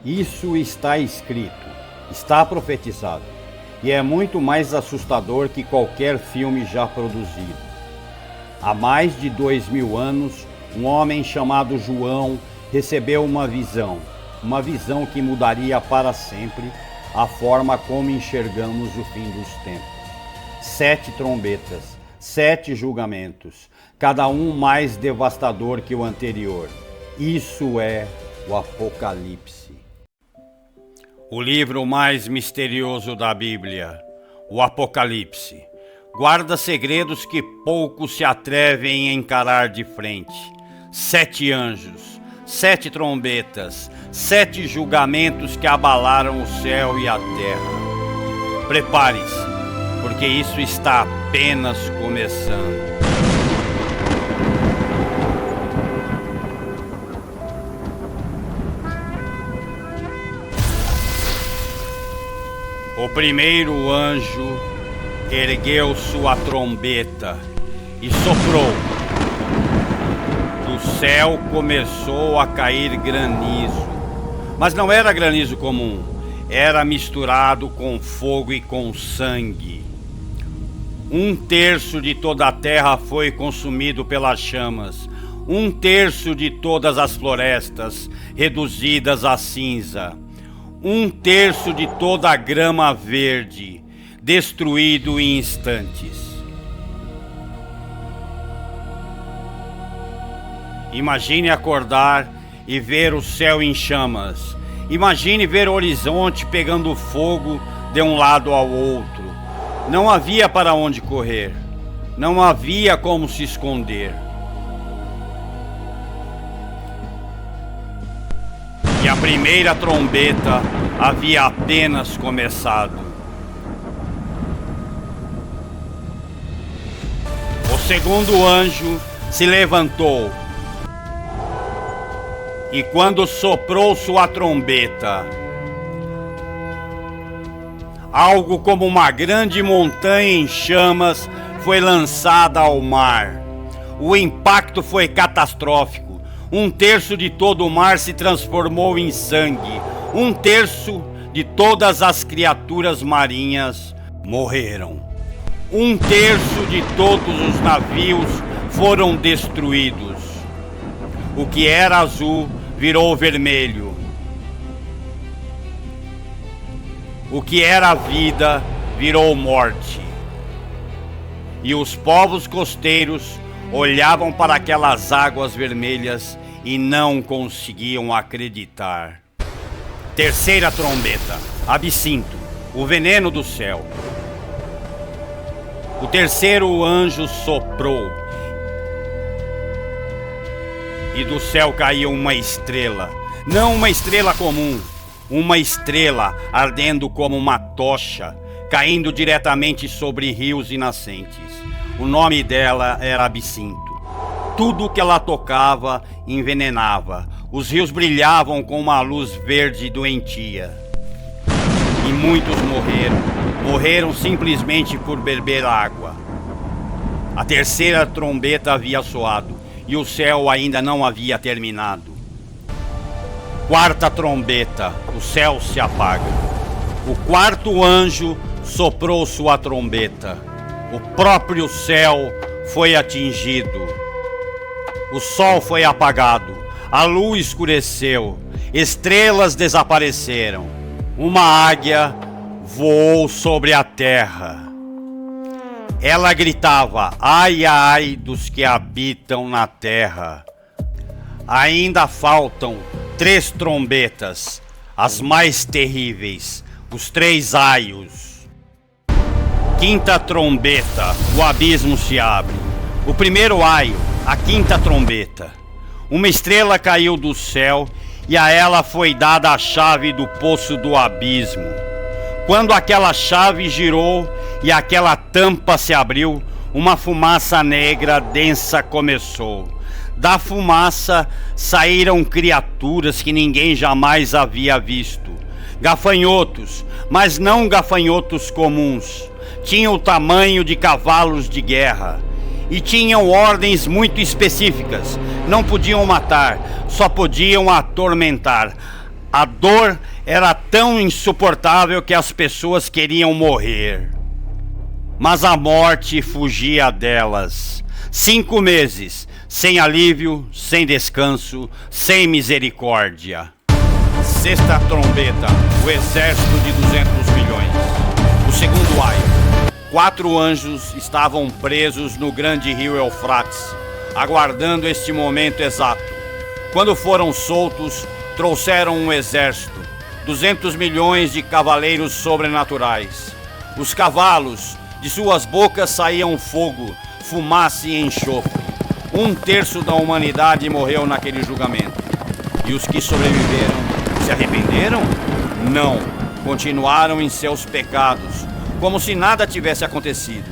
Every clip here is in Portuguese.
Isso está escrito, está profetizado, e é muito mais assustador que qualquer filme já produzido. Há mais de 2000 anos, um homem chamado João recebeu uma visão que mudaria para sempre a forma como enxergamos o fim dos tempos. 7 trombetas, 7 julgamentos, cada um mais devastador que o anterior. Isso é o Apocalipse. O livro mais misterioso da Bíblia, o Apocalipse, guarda segredos que poucos se atrevem a encarar de frente. 7 anjos, 7 trombetas, 7 julgamentos que abalaram o céu e a terra. Prepare-se, porque isso está apenas começando. O primeiro anjo ergueu sua trombeta e soprou. Do céu começou a cair granizo, mas não era granizo comum, era misturado com fogo e com sangue. 1/3 de toda a terra foi consumido pelas chamas, 1/3 de todas as florestas reduzidas a cinza, 1/3 de toda a grama verde, destruído em instantes. Imagine acordar e ver o céu em chamas. Imagine ver o horizonte pegando fogo de um lado ao outro. Não havia para onde correr. Não havia como se esconder. E a primeira trombeta havia apenas começado. O segundo anjo se levantou e quando soprou sua trombeta, algo como uma grande montanha em chamas foi lançada ao mar. O impacto foi catastrófico. 1/3 de todo o mar se transformou em sangue. 1/3 de todas as criaturas marinhas morreram. 1/3 de todos os navios foram destruídos. O que era azul virou vermelho. O que era vida virou morte. E os povos costeiros olhavam para aquelas águas vermelhas e não conseguiam acreditar. Terceira trombeta, absinto, o veneno do céu. O terceiro anjo soprou e do céu caiu uma estrela, não uma estrela comum, uma estrela ardendo como uma tocha, caindo diretamente sobre rios e nascentes. O nome dela era Absinto. Tudo que ela tocava envenenava. Os rios brilhavam com uma luz verde doentia. E muitos morreram simplesmente por beber água. A terceira trombeta havia soado e o céu ainda não havia terminado. Quarta trombeta, o céu se apaga. O quarto anjo soprou sua trombeta. O próprio céu foi atingido. O sol foi apagado, a luz escureceu, estrelas desapareceram. Uma águia voou sobre a terra. Ela gritava: ai, ai dos que habitam na terra. Ainda faltam 3 trombetas, as mais terríveis, os 3 aios. Quinta trombeta, o abismo se abre. O primeiro aio, a quinta trombeta. Uma estrela caiu do céu e a ela foi dada a chave do poço do abismo. Quando aquela chave girou e aquela tampa se abriu, uma fumaça negra densa começou. Da fumaça saíram criaturas que ninguém jamais havia visto. Gafanhotos, mas não gafanhotos comuns. Tinham o tamanho de cavalos de guerra. E tinham ordens muito específicas. Não podiam matar, só podiam atormentar. A dor era tão insuportável que as pessoas queriam morrer. Mas a morte fugia delas. 5 meses, sem alívio, sem descanso, sem misericórdia. Sexta trombeta, o exército de 200 milhões. O segundo aio. 4 anjos estavam presos no grande rio Eufrates, aguardando este momento exato. Quando foram soltos, trouxeram um exército, 200 milhões de cavaleiros sobrenaturais. Os cavalos, de suas bocas saíam fogo, fumaça e enxofre. 1/3 da humanidade morreu naquele julgamento. E os que sobreviveram se arrependeram? Não, continuaram em seus pecados, como se nada tivesse acontecido.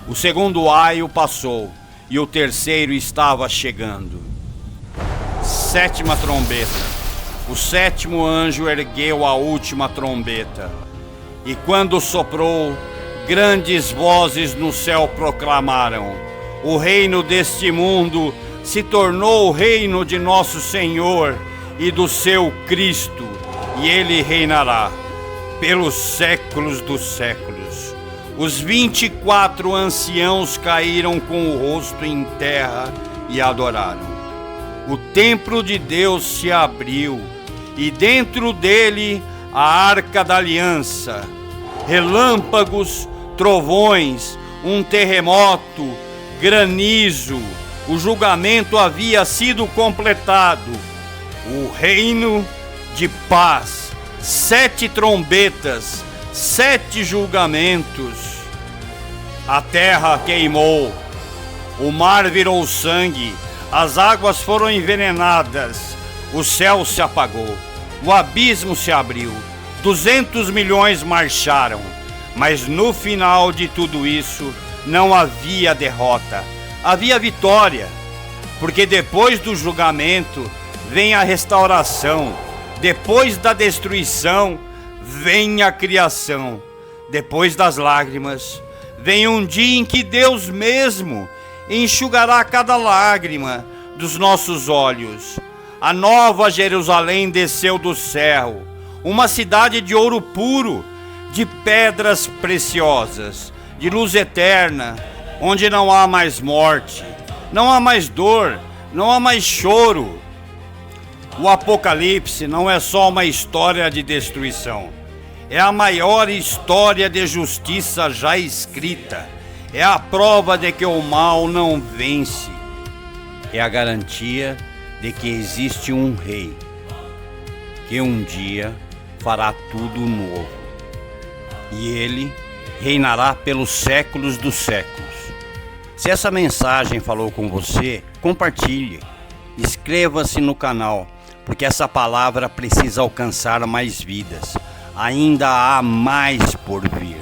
O segundo aio passou e o terceiro estava chegando. 7ª trombeta. O 7º anjo ergueu a última trombeta. E quando soprou, grandes vozes no céu proclamaram: o reino deste mundo se tornou o reino de nosso Senhor e do seu Cristo, e ele reinará pelos séculos dos séculos. Os 24 anciãos caíram com o rosto em terra e adoraram. O templo de Deus se abriu, e dentro dele a arca da aliança. Relâmpagos, trovões, um terremoto, granizo. O julgamento havia sido completado. O reino de paz. 7 trombetas, 7 julgamentos. A terra queimou, o mar virou sangue, as águas foram envenenadas, o céu se apagou, o abismo se abriu, 200 milhões marcharam. Mas no final de tudo isso, não havia derrota, havia vitória. Porque depois do julgamento, vem a restauração. Depois da destruição, vem a criação. Depois das lágrimas, vem um dia em que Deus mesmo enxugará cada lágrima dos nossos olhos. A nova Jerusalém desceu do céu, uma cidade de ouro puro, de pedras preciosas, de luz eterna, onde não há mais morte, não há mais dor, não há mais choro. O Apocalipse não é só uma história de destruição, é a maior história de justiça já escrita. É a prova de que o mal não vence. É a garantia de que existe um rei, que um dia fará tudo novo. E ele reinará pelos séculos dos séculos. Se essa mensagem falou com você, compartilhe. Inscreva-se no canal, porque essa palavra precisa alcançar mais vidas. Ainda há mais por vir.